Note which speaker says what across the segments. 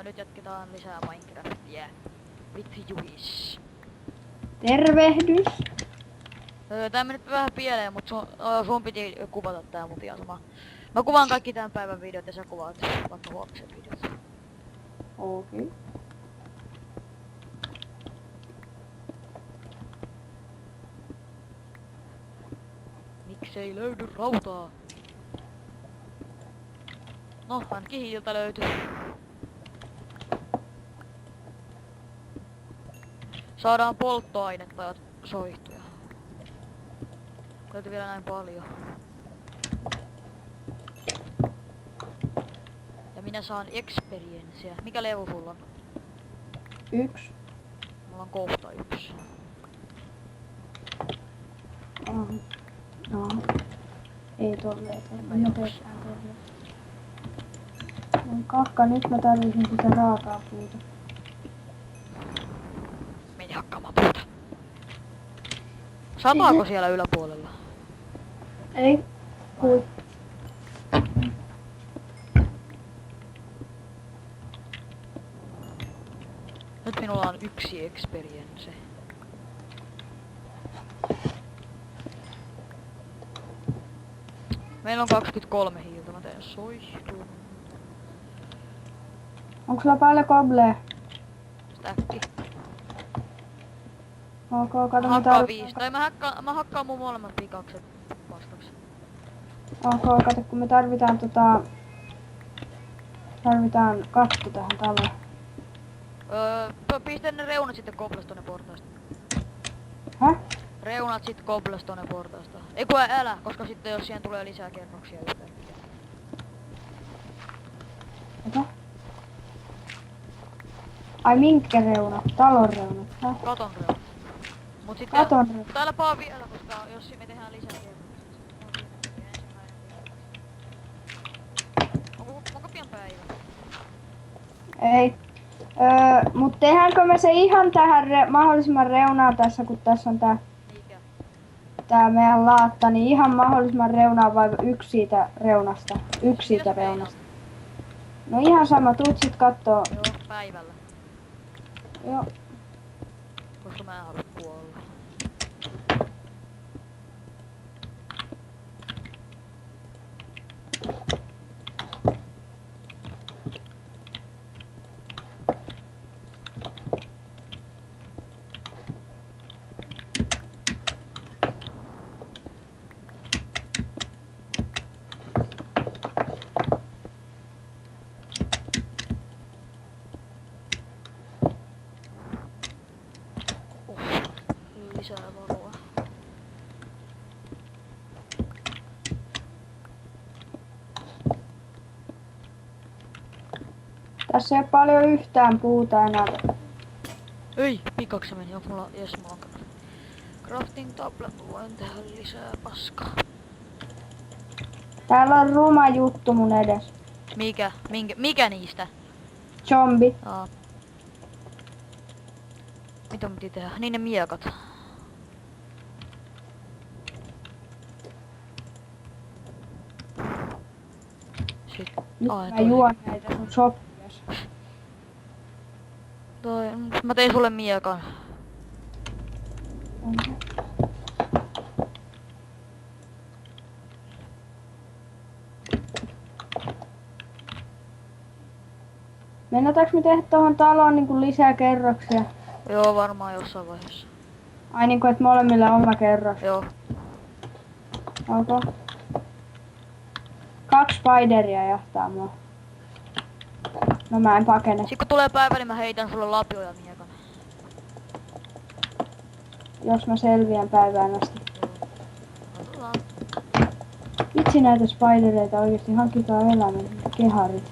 Speaker 1: nyt jatketaan lisää Minecraftia. Vitsi juhis.
Speaker 2: Tervehdys.
Speaker 1: Tää meni nyt vähän pieleen, mut sun piti kuvata tää mut ihan sama. Mä kuvaan kaikki tämän päivän videot ja sä kuvaat vaikka huomisen videot.
Speaker 2: Okei.
Speaker 1: Miksei löydy rautaa? No, ainakin hiiltä löytyy. Saadaan polttoainetta ja soihtuja. Löytyy vielä näin paljon. Ja minä saan experiencea. Mikä levu sulla on?
Speaker 2: 1.
Speaker 1: Mulla on kohta 1.
Speaker 2: No. Ei tolleen.
Speaker 1: mä
Speaker 2: Mä
Speaker 1: jaksa.
Speaker 2: teetään tolleen. Kakka, nyt mä tarvitsin sitä raakaa puuta.
Speaker 1: Meni hakkaamaan puuta. Sataako siellä yläpuolella?
Speaker 2: Ei. Kui.
Speaker 1: Nyt minulla on 1 experience. Meillä on 23 hiiltä, mä teen soihtun.
Speaker 2: Onko sulla paljon koblea?
Speaker 1: Stäkki.
Speaker 2: Ok, kato mä
Speaker 1: Hakkaa 5. Tai mä hakkaan mun molemmat pikakset vastaksi.
Speaker 2: Ok, kato kun me tarvitaan tarvitaan katto tähän taloon.
Speaker 1: Pistä ne reunat sitten cobblestone portaista.
Speaker 2: Häh?
Speaker 1: Reunat sit cobblestone portaista. Ei kun älä, koska sitten jos siihen tulee lisää kerroksia yhteen.
Speaker 2: Mitä? Ai minkä reunat? Talon reunat? Häh?
Speaker 1: Katon reunat. Mut sitten
Speaker 2: Katon reunat.
Speaker 1: täällä paa vielä, koska jos me tehdään lisää kerroksia. Onko pian päivä?
Speaker 2: Ei. Mut tehdäänkö me se ihan tähän mahdollisimman reunaan tässä, kun tässä on
Speaker 1: Mikä?
Speaker 2: tää meidän laatta, niin ihan mahdollisimman reunaan vai yksi siitä reunasta? Yksi siitä
Speaker 1: Mikä se
Speaker 2: reunasta. No ihan sama, tuut sit kattoo.
Speaker 1: Joo, päivällä.
Speaker 2: Joo.
Speaker 1: Koska mä en halua kuolla. Lisää valoa.
Speaker 2: Tässä ei ole paljon yhtään puuta enää.
Speaker 1: Ei, pikakse meni. Onko mulla, jes mulla on crafting table, voin tehdä lisää paskaa.
Speaker 2: Täällä on ruma juttu mun edes.
Speaker 1: Mikä niistä?
Speaker 2: Zombi.
Speaker 1: Aa. Mitä mun piti tehdä? Niin ne miekat. Sitten.
Speaker 2: Nyt
Speaker 1: Ai,
Speaker 2: mä juon näitä sun soppias.
Speaker 1: Mä tein sulle miekan.
Speaker 2: Mennätäänkö me tehdä tohon taloon niinku lisää kerroksia?
Speaker 1: Joo, varmaan jossain vaiheessa.
Speaker 2: Ai niinku, et molemmilla on oma kerros.
Speaker 1: Joo.
Speaker 2: Onko? 2 spideria jahtaa mua. No mä en pakene.
Speaker 1: Sitten kun tulee päivä, niin mä heitän sulle lapioja miekan.
Speaker 2: Jos mä selviän päivään asti.
Speaker 1: Katsotaan.
Speaker 2: Vitsi näitä spidereita oikeesti, hankikaa elämän keharit.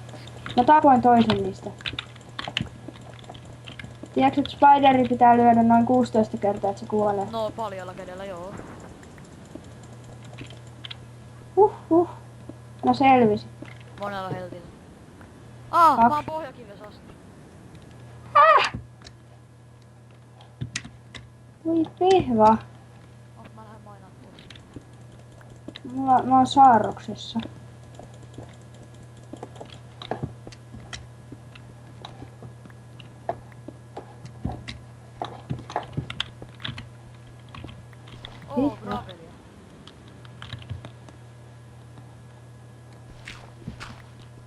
Speaker 2: Mä tapoin toisen niistä. Tiedätkö, että spideri pitää lyödä noin 16 kertaa, että se kuolee?
Speaker 1: No, paljolla kädellä, joo.
Speaker 2: No selvisi.
Speaker 1: Monella heltillä. Mä oon pohjakivessä asti.
Speaker 2: Voi pehva.
Speaker 1: Mä lähden mainaan tuossa.
Speaker 2: Mä oon saarroksessa.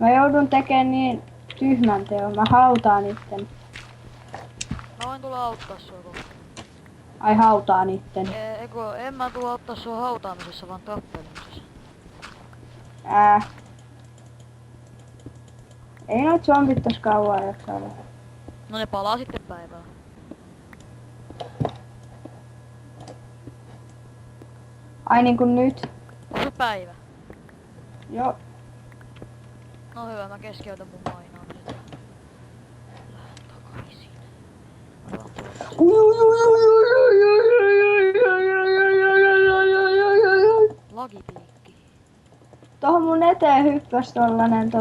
Speaker 2: Mä joudun tekemään niin tyhmän teon. Mä hautaan itten.
Speaker 1: Mä voin tulla auttaa sua kohta.
Speaker 2: Ai hautaan itten.
Speaker 1: En mä tulla auttaa sua hautaamisessa, vaan tappelemisessa.
Speaker 2: Ei noit zombit tos kauan jaksa olla.
Speaker 1: No ne palaa sitten päivällä.
Speaker 2: Ai niinku nyt?
Speaker 1: Onko se päivä?
Speaker 2: Joo.
Speaker 1: No hyvä, mä keskeytän mun mainaamiset. Lähden takaisin. Lagipiikki.
Speaker 2: Tohon mun eteen hyppäs tollanen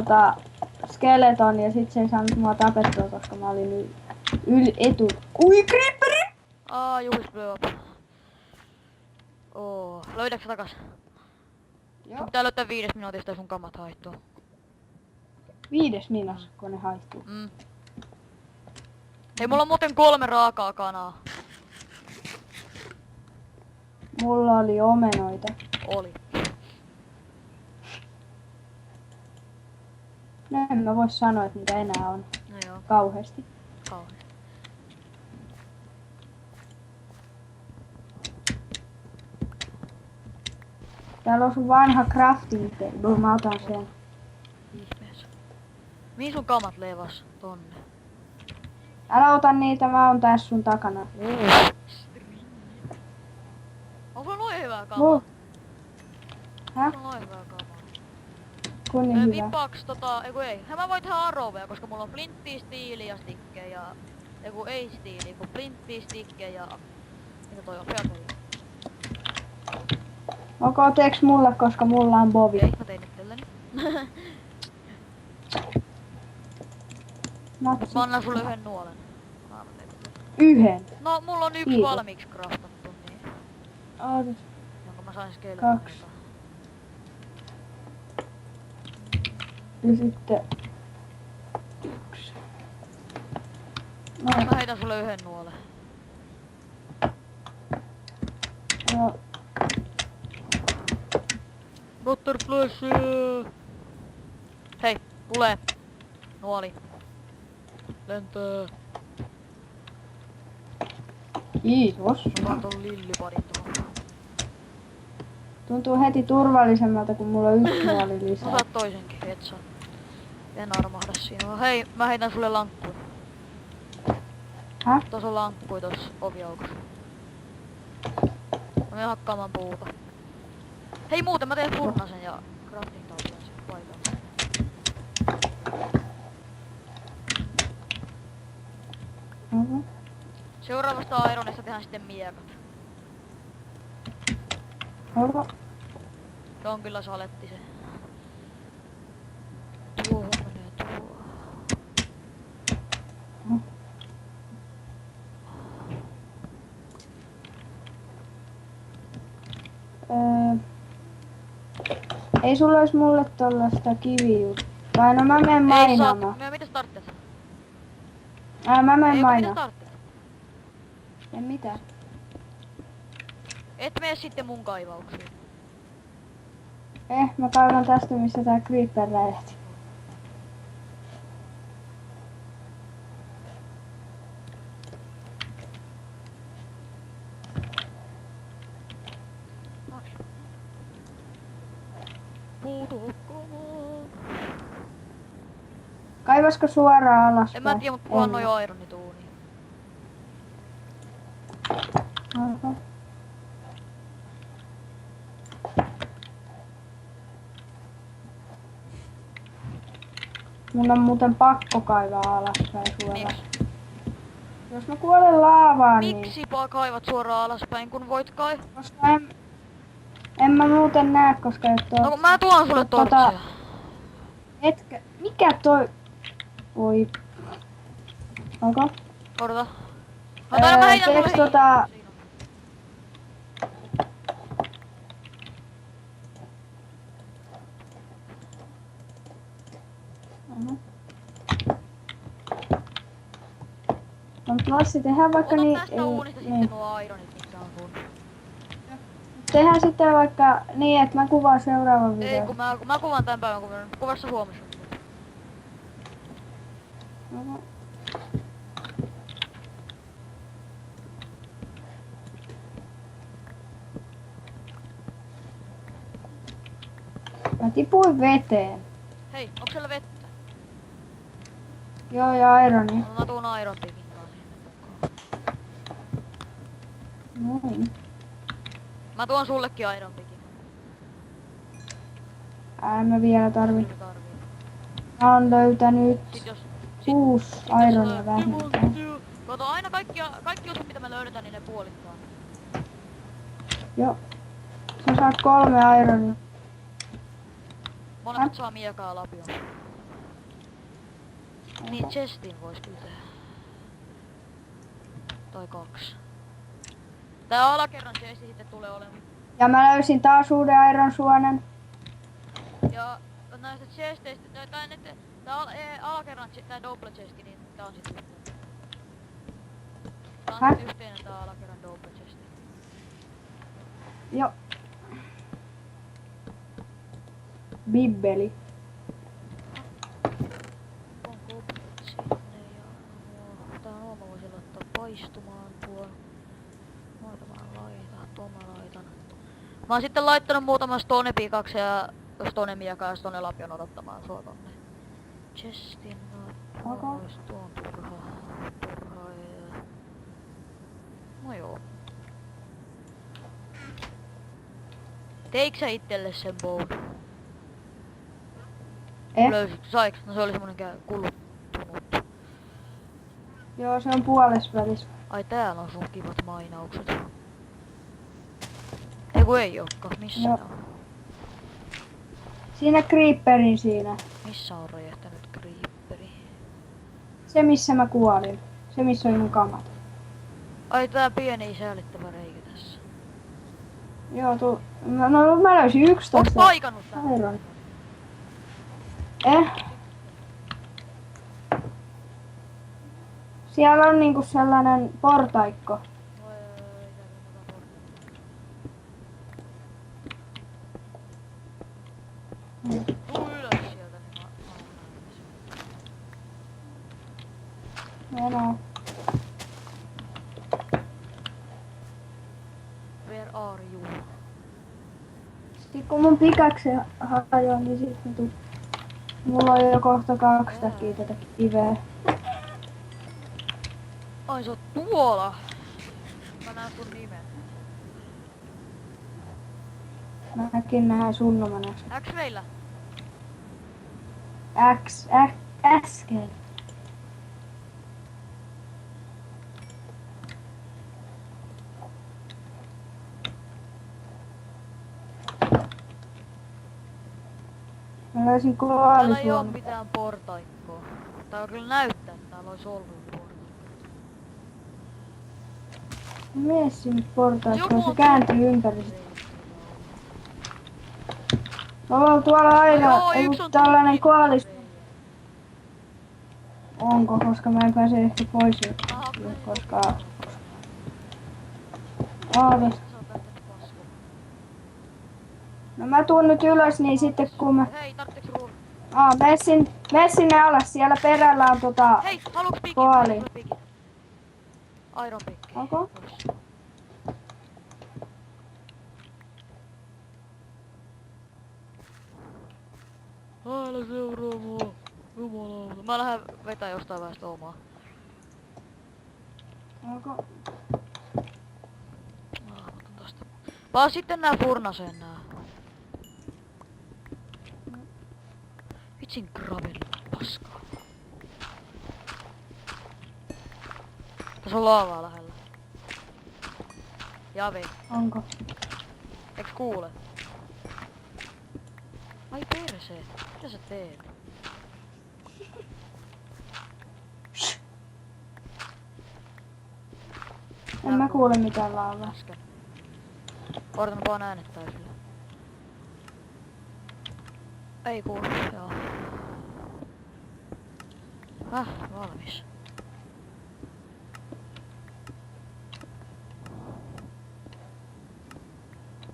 Speaker 2: skeleton ja sit se ei saanut mua tapettua, koska mä olin etu. Ui, creeperi!
Speaker 1: Juhis blew up. Löydätkö takas? Sun
Speaker 2: Joo.
Speaker 1: pitää löytää 5 minuutista ja sun kamat haihtuu.
Speaker 2: 5 minas, kun ne haihtuu.
Speaker 1: Hei, mulla on muuten 3 raakaa kanaa.
Speaker 2: Mulla oli omenoita.
Speaker 1: Oli.
Speaker 2: No en mä voi sanoa, että niitä enää on
Speaker 1: No joo,
Speaker 2: kauheasti.
Speaker 1: kauhean.
Speaker 2: Täällä on sun vanha crafting table, mä otan sen.
Speaker 1: Ihmeessä. Mihin sun kamat levas? Tonne.
Speaker 2: Älä ota niitä, mä oon tässä sun takana.
Speaker 1: Onko sulla noin hyvää kamaa?
Speaker 2: Mulla. Häh?
Speaker 1: Onko sulla noin hyvää kamaa?
Speaker 2: Kun niin hyvä.
Speaker 1: Vipaaks ei. Mä voin tehdä arroveja, koska mulla on flinttiä, stiiliä ja stikkejä. Ei stiiliä, kun flinttiä, stikkejä ja... Mitä toi on? Featuri.
Speaker 2: Onko teeks mulle, koska mulla on bovi?
Speaker 1: Okei, mä tein itselleni.
Speaker 2: Natsi.
Speaker 1: Mä annan sulle yhden nuolen.
Speaker 2: Yhden.
Speaker 1: No, mulla on yksi
Speaker 2: Kiitos.
Speaker 1: valmiiksi craftattu, niin...
Speaker 2: Ootas.
Speaker 1: Jonka mä sain skeletonilta.
Speaker 2: 2. Ja sitten... 1. No,
Speaker 1: Mä heitän sulle yhden nuolen.
Speaker 2: joo.
Speaker 1: Butterflies! Hei, tulee. Nuoli. Lentää.
Speaker 2: Kiitos.
Speaker 1: Mä oon ton lilliparin tuohon.
Speaker 2: Tuntuu heti turvallisemmalta, kun mulla on yksi nuoli lisää.
Speaker 1: Osaat toisenkin, et saa. En armahda sinua. Hei, mä heitän sulle lankkuja.
Speaker 2: Häh?
Speaker 1: Tuossa on lankkuja tossa oviaukossa. Mä menen hakkaamaan puuta. Hei muuten mä teen furnasen ja crafting tautia sen paikalla.
Speaker 2: Mhm.
Speaker 1: Seuraavasta Ironista tehdään sitten miekat.
Speaker 2: Oho.
Speaker 1: Se on kyllä saletti se. Tuohon menee tuo. Ei sulla ois mulle tollasta kivijuttua. Vai no mä menen Ei saat.
Speaker 2: mainaamaan.
Speaker 1: Mitäs tarvitset?
Speaker 2: Mä menen
Speaker 1: Ei, mitäs
Speaker 2: mainaamaan.
Speaker 1: tarvitset?
Speaker 2: En mitään.
Speaker 1: Et mene sitten mun kaivauksiin.
Speaker 2: Mä kaivan tästä, missä tää creeper räjähti.
Speaker 1: Puutukkomaan.
Speaker 2: Kaivasko suoraan alaspäin?
Speaker 1: En mä tiedä, mutta kuhan noi ironituuniin.
Speaker 2: Oho. Mun on muuten pakko kaivaa alaspäin suoraan.
Speaker 1: Miksi?
Speaker 2: Jos mä kuolen laavaan,
Speaker 1: Miksi kaivat suoraan alaspäin, kun voit kai?
Speaker 2: niin... Koska en mä muuten näe, koska et oo...
Speaker 1: No kun mä tuon sulle tortsia.
Speaker 2: Etkä... Mikä toi... Voi... Onko?
Speaker 1: Odota. Ota, mä heitän
Speaker 2: teeks
Speaker 1: sulle
Speaker 2: No mut Lassi, tehdään vaikka
Speaker 1: Ota
Speaker 2: niin...
Speaker 1: tästä uunista sitten nuo ironit, mitkä on sun.
Speaker 2: Tehdään sitten vaikka niin, että mä kuvaan seuraavan
Speaker 1: Ei,
Speaker 2: videon.
Speaker 1: kun mä kuvaan tän päivän, kun kuvassa huomisen.
Speaker 2: Oho. Mä tipuin veteen.
Speaker 1: Hei, onko siellä vettä?
Speaker 2: Joo, ja ironi.
Speaker 1: No, mä tuun Iron Pickin kanssa.
Speaker 2: Noin.
Speaker 1: Mä tuon sullekin Iron Pickin.
Speaker 2: Mä vielä tarvin.
Speaker 1: Kyllä tarvii.
Speaker 2: Mä oon löytänyt
Speaker 1: Sit jos...
Speaker 2: 6
Speaker 1: jos
Speaker 2: ironia
Speaker 1: tulee
Speaker 2: vähintään.
Speaker 1: demon. Kato, aina kaikki osat mitä me löydetään, niin ne puolittaa.
Speaker 2: Joo. Sä saat 3 ironia.
Speaker 1: Molemmat saa miekaa lapion. Niin chestin vois kyllä tehdä. Tai 2. Tää alakerran chesti sitten tulee olemaan.
Speaker 2: Ja mä löysin taas uuden iron suonen.
Speaker 1: Ja näistä chesteistä, tää alakerran tää double chesti, niin tää on sit yhteinen. Tää on
Speaker 2: Häh?
Speaker 1: sit yhteinen tää alakerran double chesti.
Speaker 2: Joo. Bibbeli.
Speaker 1: On kopit sinne ja tää nuoma voisi laittaa paistumaan tuon. Noita mä laitan, tuon mä laitan. Mä oon sitten laittanut muutaman stone pikaksi ja stone miakaa ja stone lapion odottamaan sua tonne. Chestin
Speaker 2: Oho.
Speaker 1: pois, tuon turhaa ja... No joo. Teikö sä itselle sen bowl? Löysit, saiks? No se oli semmonen kuluttunut.
Speaker 2: Joo, se on puolesvälis.
Speaker 1: Ai täällä on sun kivat mainaukset. Ei kun ei ookaan, missä
Speaker 2: Joo.
Speaker 1: ne on?
Speaker 2: Siinä creeperin siinä.
Speaker 1: Missä on räjähtänyt creeperi?
Speaker 2: Se missä mä kuolin. Se missä oli mun kamat.
Speaker 1: Ai tää pieni säällittävä reikä tässä.
Speaker 2: Joo, no mä löysin 11.
Speaker 1: Onks paikannut tän?
Speaker 2: Iron. Siellä on niinku sellainen portaikko.
Speaker 1: Tuu ylös sieltä, niin mä
Speaker 2: Meno.
Speaker 1: Where are you?
Speaker 2: Sitten kun mun pikaksi hajoaa, niin sit mä tuun. Mulla on jo kohta 2 takia tätä kiveä.
Speaker 1: Ai sä oot tuolla! Mä näen sun nimen.
Speaker 2: Mäkin näen sun mä näen.
Speaker 1: X meillä?
Speaker 2: Äsken. Mä löysin
Speaker 1: Täällä ei oo
Speaker 2: koalisuon.
Speaker 1: mitään portaikkoa. Tää kyllä näyttää, että täällä ois ollut portaikko.
Speaker 2: Mene sinne portaikkoon,
Speaker 1: Joku
Speaker 2: se
Speaker 1: on
Speaker 2: kääntyy ympäri. Tuolla
Speaker 1: No
Speaker 2: aina
Speaker 1: joo,
Speaker 2: ei
Speaker 1: yksi on
Speaker 2: tällainen
Speaker 1: tullut
Speaker 2: koalis.
Speaker 1: niin.
Speaker 2: Onko, koska mä en pääse ehkä pois
Speaker 1: Aha,
Speaker 2: koska...
Speaker 1: Mistä
Speaker 2: Aavis.
Speaker 1: sä oot lähtenyt paskoon?
Speaker 2: No mä tuun nyt ylös, niin sitten kun mä...
Speaker 1: Hei, tarvitseks ruuvi?
Speaker 2: Mene sinne alas, siellä perällä on
Speaker 1: Hei, haluuks pikin?
Speaker 2: koali.
Speaker 1: Haluuks pikin? Iron pikki.
Speaker 2: Onko?
Speaker 1: Älä seuraa mua. Jumalauta. Mä lähden vetää jostain väestä omaa.
Speaker 2: Onko?
Speaker 1: Mä otan tosta. Vaan sitten nää furnasen nää. Vitsin gravel paskaa. Tässä on laavaa lähellä. Javi,
Speaker 2: Onko?
Speaker 1: eiks kuule? Ai perse, mitä sä teet?
Speaker 2: En mä kuule mitään laavaa.
Speaker 1: Äsken. Odotan vaan äänet täysillä. Ei kuulu, joo. Valmis.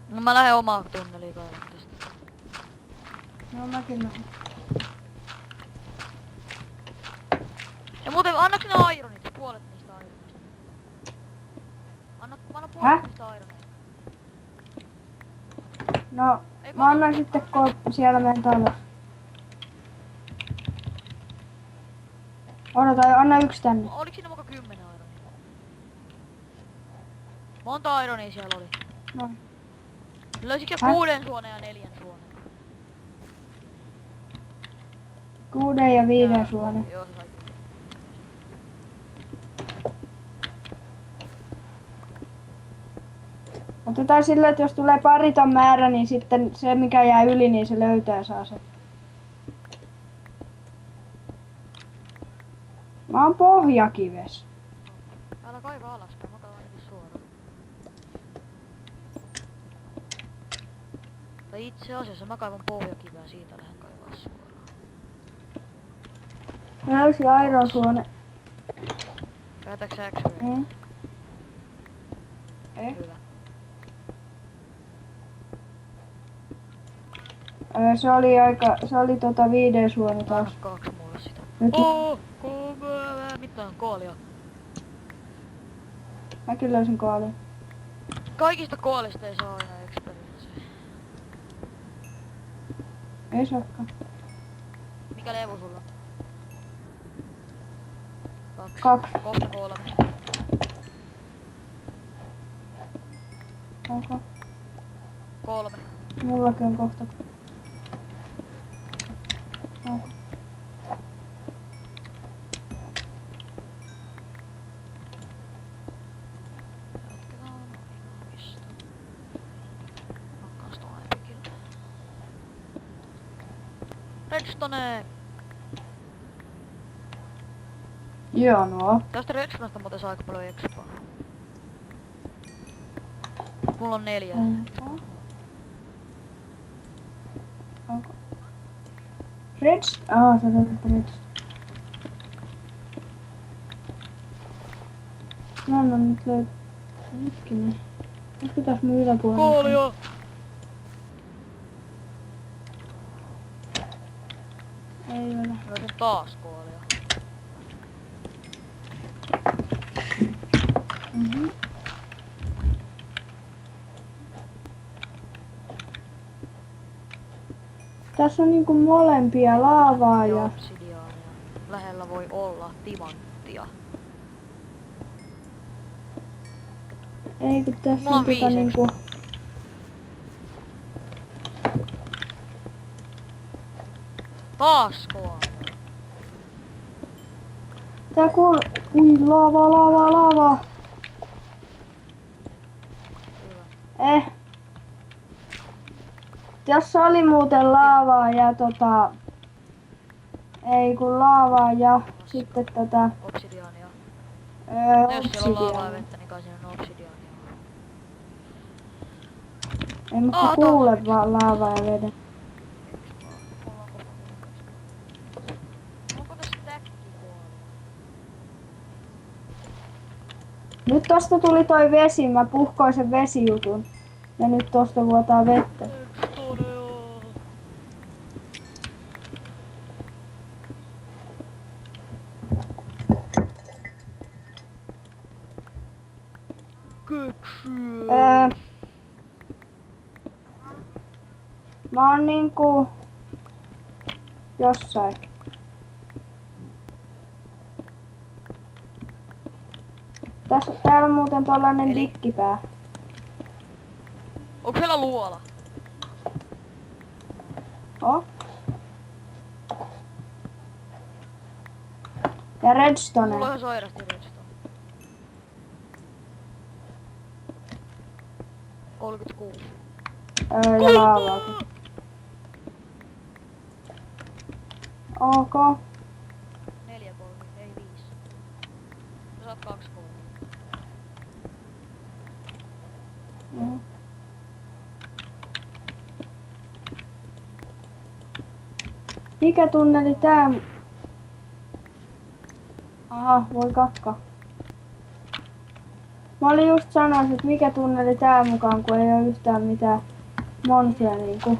Speaker 1: No mä lähden omaa tunneliin kaivamaan tästä.
Speaker 2: No mäkin lähden.
Speaker 1: Annaks ne ironit, puolet niistä ironista. Anna puolet niistä ironista.
Speaker 2: No,
Speaker 1: Ei,
Speaker 2: mä annan sitten kun siellä meidän talossa. Odota, anna yksi tänne.
Speaker 1: Oliks siinä muka 10 ironia? Monta ironia siellä oli?
Speaker 2: Noin.
Speaker 1: Löysitkö
Speaker 2: Häh?
Speaker 1: 6 suonen ja 4 suonen?
Speaker 2: 6 ja 5 suonen.
Speaker 1: Joo, se sai.
Speaker 2: Otetaan sillä, että jos tulee pariton määrä, niin sitten se mikä jää yli, niin se löytää ja saa sen. Mä oon pohjakives.
Speaker 1: Älä kaiva alaspäin, mä kaivan niinku suoraan. Tai itse asiassa mä kaivan pohjakivää, siitä lähden kaivaa suoraan.
Speaker 2: Löysi aironsuone.
Speaker 1: Käytäks sä X-ray? Hyvä.
Speaker 2: Se oli 5 suoni taas.
Speaker 1: Anna 2 mulle sitä.
Speaker 2: Nyt.
Speaker 1: Mitä on koolia?
Speaker 2: Mäkin löysin koalin.
Speaker 1: Kaikista koolista ei saa aina experienceja.
Speaker 2: Ei saakaan.
Speaker 1: Mikä levu sulla?
Speaker 2: 2.
Speaker 1: Kohta 3.
Speaker 2: Onko?
Speaker 1: 3.
Speaker 2: Mullakin on kohta. Onko?
Speaker 1: Jatketaan mistä. Rakkaasta Epicillä. Redstone!
Speaker 2: Joo, no.
Speaker 1: Tästä Redstonesta muuten saa aika paljon expaa. Mulla on 4.
Speaker 2: Onko? Sä löysit Reds. No nyt löyt. Hetkinen. Olisiko tässä mun yläpuolella?
Speaker 1: Koolia!
Speaker 2: Ei ole.
Speaker 1: Löysin taas koolia.
Speaker 2: Mhm. Tässä on niinku molempia laavaa
Speaker 1: Ja
Speaker 2: ja...
Speaker 1: obsidiaania. Lähellä voi olla timanttia.
Speaker 2: Ei kun tässä
Speaker 1: Mulla on
Speaker 2: on
Speaker 1: 5
Speaker 2: niinku...
Speaker 1: Taas koolia.
Speaker 2: Tää Ui, lava.
Speaker 1: Hyvä.
Speaker 2: Tässä oli muuten laavaa ja Ei kun laavaa ja sitten
Speaker 1: Obsidiaania. No jos siellä on laavaa ja
Speaker 2: obsidiania.
Speaker 1: vettä, niin kai siinä on obsidiaania.
Speaker 2: Ei mutta kuulet vaan laavaa ja veden.
Speaker 1: Onko tässä täkki koolia?
Speaker 2: Nyt tosta tuli toi vesi, mä puhkoin sen vesijutun. Ja nyt tosta vuotaa vettä. Mä oon niinku... Jossain. Täällä on muuten tollanen
Speaker 1: Eli?
Speaker 2: dikkipää.
Speaker 1: Onko siellä luola?
Speaker 2: Oh. Ja redstone.
Speaker 1: Mulla on ihan sairasti redstone. 36.
Speaker 2: Ja laavaakin. Ok.
Speaker 1: 4 kolmi, ei 5. Sä saat 2 kolmi.
Speaker 2: Joo. Mikä tunneli tää? Aha, voi kakka. Mä olin just sanoisin, että mikä tunneli tää mukaan, kun ei oo yhtään mitään montia niinku.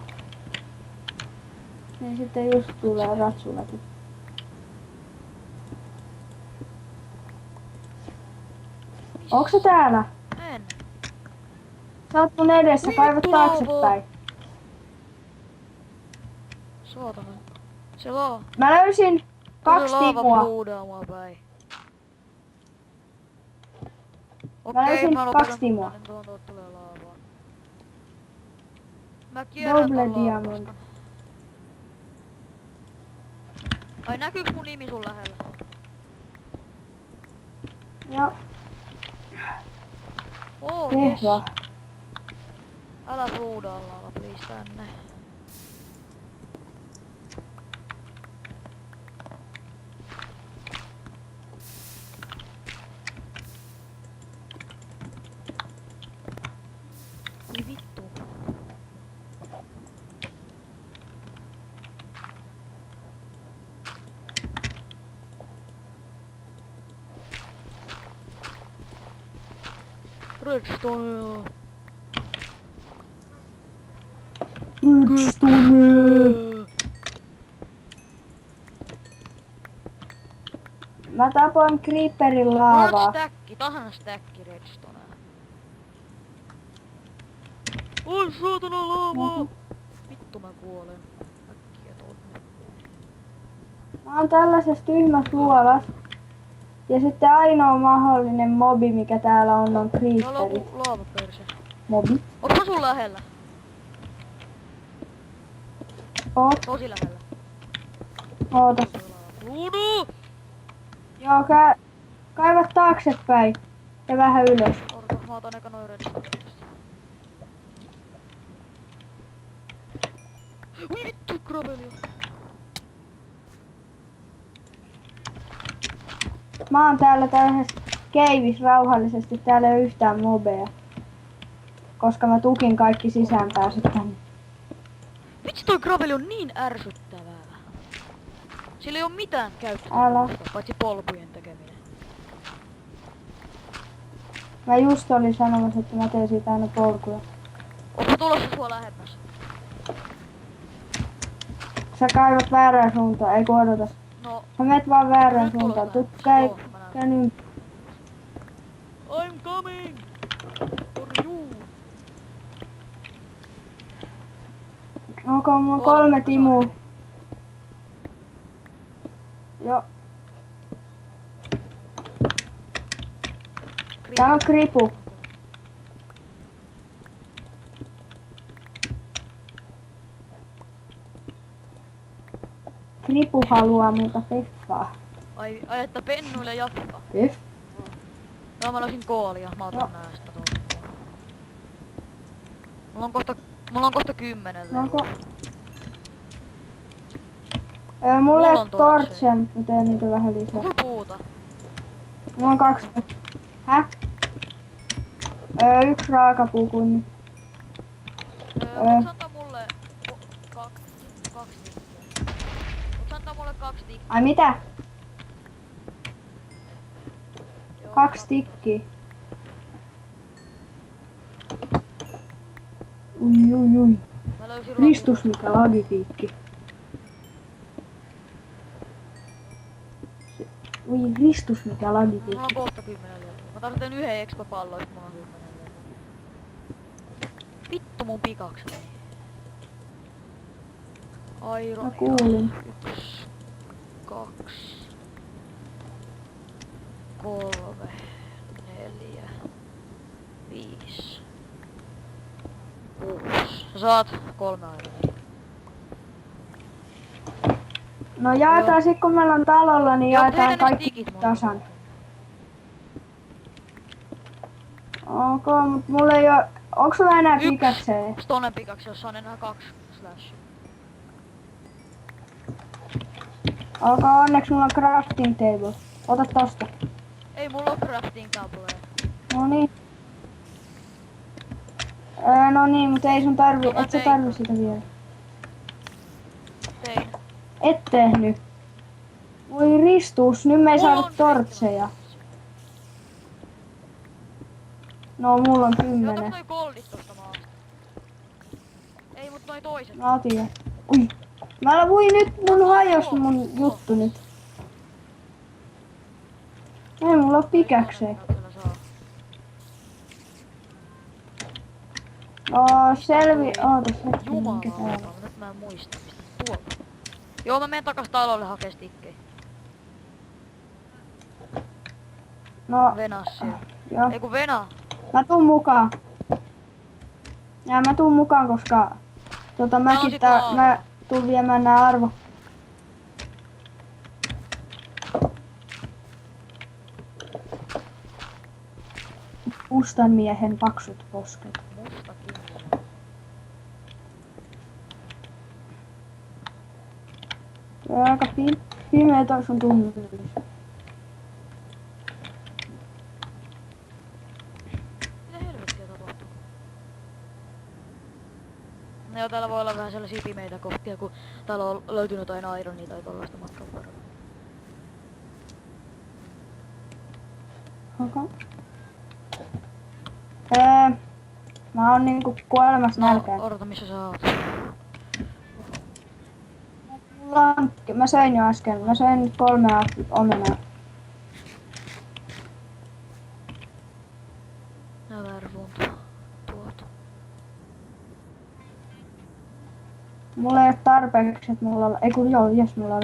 Speaker 2: Niin sitten just tulee ratsuläpi. Onks se täällä?
Speaker 1: En.
Speaker 2: Sä oot mun edessä,
Speaker 1: Ui,
Speaker 2: kaiva
Speaker 1: vittu,
Speaker 2: taaksepäin.
Speaker 1: Saatana. Siellä on.
Speaker 2: Mä löysin 2
Speaker 1: laava
Speaker 2: timua.
Speaker 1: bloudaamaan päin.
Speaker 2: Mä löysin
Speaker 1: mä
Speaker 2: 2 timua.
Speaker 1: Niin tuolta tulee laavaa. Mä kierrän
Speaker 2: Double
Speaker 1: ton laavan
Speaker 2: diamond.
Speaker 1: vastaan. Ai näkyyks mun nimi sun lähellä?
Speaker 2: Joo,
Speaker 1: Oo, jes.
Speaker 2: tehvä.
Speaker 1: Älä bloudaa laava, please tänne. Oi vittu. Redstone.
Speaker 2: Mä tapoin creeperin
Speaker 1: Mulla on
Speaker 2: laavaa.
Speaker 1: tasan stäkki redstonea. Oi saatana laavaa! Vittu mä kuolen. Äkkiä tonne.
Speaker 2: Mä oon tällaisessa tyhmässä luolassa. Ja sitten ainoa mahdollinen mobi, mikä täällä on
Speaker 1: Täällä on
Speaker 2: creeperi.
Speaker 1: joku laavaperse.
Speaker 2: Mobi.
Speaker 1: Onks mä sun lähellä?
Speaker 2: Oot,
Speaker 1: Tosi lähellä.
Speaker 2: oota.
Speaker 1: Ruudu!
Speaker 2: Joo, kaiva taaksepäin. Ja vähän ylös.
Speaker 1: Orta, mä otan eka noin redstone. Ui vittu, gravelia.
Speaker 2: Mä oon täällä tällaisessa keivis rauhallisesti. Täällä ei ole yhtään mobeja. Koska mä tukin kaikki sisäänpääsyt tänne.
Speaker 1: Vitsi toi graveli on niin ärsyttävää. Sillä ei oo mitään käyttöä.
Speaker 2: Älä.
Speaker 1: Paitsi polkujen tekeminen.
Speaker 2: Mä just olin sanomassa, että mä teen siitä aina polkuja.
Speaker 1: Onko tulossa sua lähemmäs?
Speaker 2: Sä kaivat väärään suuntaan, ei kun odota.
Speaker 1: No,
Speaker 2: Sä menet vaan väärään
Speaker 1: Nyt
Speaker 2: suuntaan.
Speaker 1: tulos
Speaker 2: Tuu
Speaker 1: lähemmäs. Joo, mä näen.
Speaker 2: käyn ympäri.
Speaker 1: I'm coming! For you!
Speaker 2: Onko mulla 3 timua? Joo. Täällä on kripu. Kripu haluaa multa peffaa.
Speaker 1: Ai että pennuille jatkaa.
Speaker 2: Peff?
Speaker 1: Joo, mä löysin koolia. Mä otan
Speaker 2: Joo.
Speaker 1: näästä tuolta. Mulla on kohta 10.
Speaker 2: Onko? Mulla ei
Speaker 1: Mulla
Speaker 2: ole
Speaker 1: on tortseja.
Speaker 2: tortseja, mutta mä teen niitä vähän lisää.
Speaker 1: Onko puuta?
Speaker 2: Mulla on 2. Häh? 1 raakapukunni.
Speaker 1: Voitko antaa mulle kaksi tikkiä? Voitko antaa mulle 2 tikkiä?
Speaker 2: Ai mitä?
Speaker 1: Joo,
Speaker 2: 2 tikkiä. Ui.
Speaker 1: Mä löysin
Speaker 2: Kristus, mikä lagipiikki. Ui, Kristus, mikä
Speaker 1: Mulla
Speaker 2: lagipiikki.
Speaker 1: on kohta 10 levyä. Mä tarvitsen 1 expo-pallon, mulla on 10 levyä. Vittu mun pikakseni. Aironia.
Speaker 2: Mä kuulin.
Speaker 1: 1, 2, 3, 4, 5, 6. Sä saat 3 aironia.
Speaker 2: No jaetaan sit kun meillä on talolla, niin
Speaker 1: Joo,
Speaker 2: jaetaan
Speaker 1: tehdään ne
Speaker 2: kaikki
Speaker 1: stikit mulle.
Speaker 2: tasan. Ok, mut mulla ei oo... Onks sulla enää
Speaker 1: Yksi.
Speaker 2: pikakseen?
Speaker 1: Stone pikaksi, jossa on enää 2 slash.
Speaker 2: Ok, onneksi mulla on crafting table. Ota tosta.
Speaker 1: Ei mulla oo crafting tableja.
Speaker 2: No niin. No niin, mut ei sun tarvi,
Speaker 1: No mä
Speaker 2: et sä
Speaker 1: tein.
Speaker 2: tarvi sitä vielä.
Speaker 1: Tein.
Speaker 2: Et tehnyt. Voi ristus, nyt me ei
Speaker 1: Mulla
Speaker 2: saada
Speaker 1: on
Speaker 2: tortseja. No, mulla on
Speaker 1: Otaks
Speaker 2: 10.
Speaker 1: noi goldit tosta maasta? Ei mut noi toiset.
Speaker 2: Mä otin jo. Ui. Voi nyt, mun hajos mun juttu nyt. Ei mulla oo pikakseen.
Speaker 1: Kyllä saa.
Speaker 2: No selvi... Ootas hetki, mikä
Speaker 1: Jumala,
Speaker 2: täällä on.
Speaker 1: nyt mä en muista mistä tuolta. Joo, mä menen takas talolle hakee stikkejä.
Speaker 2: No,
Speaker 1: Venas siellä.
Speaker 2: joo.
Speaker 1: Ei kun Vena.
Speaker 2: Mä tuun mukaan. Ja mä tuun mukaan, koska
Speaker 1: Täällä on sit laavaa.
Speaker 2: mä tuun viemään nää arvo. Mustan miehen paksut posket.
Speaker 1: Mustakin.
Speaker 2: Tuo on aika pimeä toi sun tunnellis.
Speaker 1: Mitä helvettiä tapahtuu? No joo, täällä voi olla vähän sellaisia pimeitä kohtia, kun täällä on löytynyt jotain ironia tai tollaista matkan varrella.
Speaker 2: Okay. Mä oon niinku kuolemassa nälkään.
Speaker 1: Odota, missä sä oot?
Speaker 2: Mä söin jo äsken. Mä söin nyt 3 omenaa.
Speaker 1: Nää väärä suunta. Tuolta.
Speaker 2: Mulla ei oo tarpeeksi, et mulla on... Ei kun joo, jes mulla on.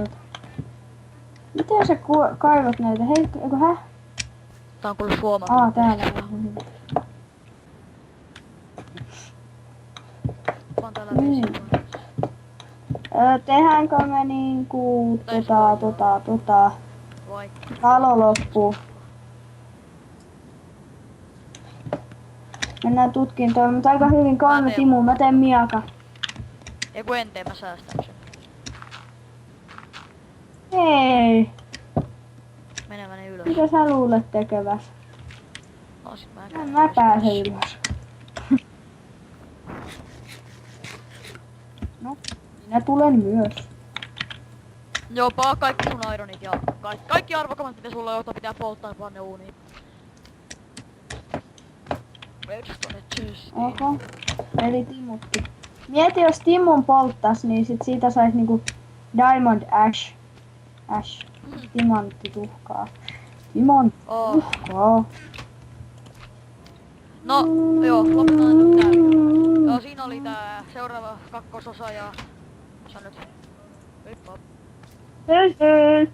Speaker 2: Miten sä kaivat näitä? Hei, eiku häh?
Speaker 1: Tää on kuullut suomalainen.
Speaker 2: Täällä.
Speaker 1: Mä oon täällä
Speaker 2: Niin.
Speaker 1: vesi.
Speaker 2: Tehdäänkö me niinku
Speaker 1: Vaikka.
Speaker 2: talo loppuu? Mennään tutkiin toi, mutta aika hyvin 3
Speaker 1: teen.
Speaker 2: timua. Mä teen miaka.
Speaker 1: Ei kun en tee, mä säästän sen.
Speaker 2: Hei!
Speaker 1: Menevänä ylös.
Speaker 2: Mitä sä luulet tekeväs?
Speaker 1: No sit mä
Speaker 2: En mä pääse ylös. No, minä tulen myös.
Speaker 1: Joo, paa kaikki sun ironit ja kaikki arvokamat mitä sulla on, jota pitää polttaa ja panne uuniin. Redstone chestiin.
Speaker 2: Oho. Eli Timutti. Mieti jos Timon polttas, niin sit siitä sais niinku Diamond Ash. Timanttituhkaa.
Speaker 1: Oh.
Speaker 2: Tuhkaa.
Speaker 1: No, joo, lopetetaan nyt tää video. Joo, siinä oli tää seuraava kakkososa ja... Sä nyt... Heippa.
Speaker 2: Hei hei!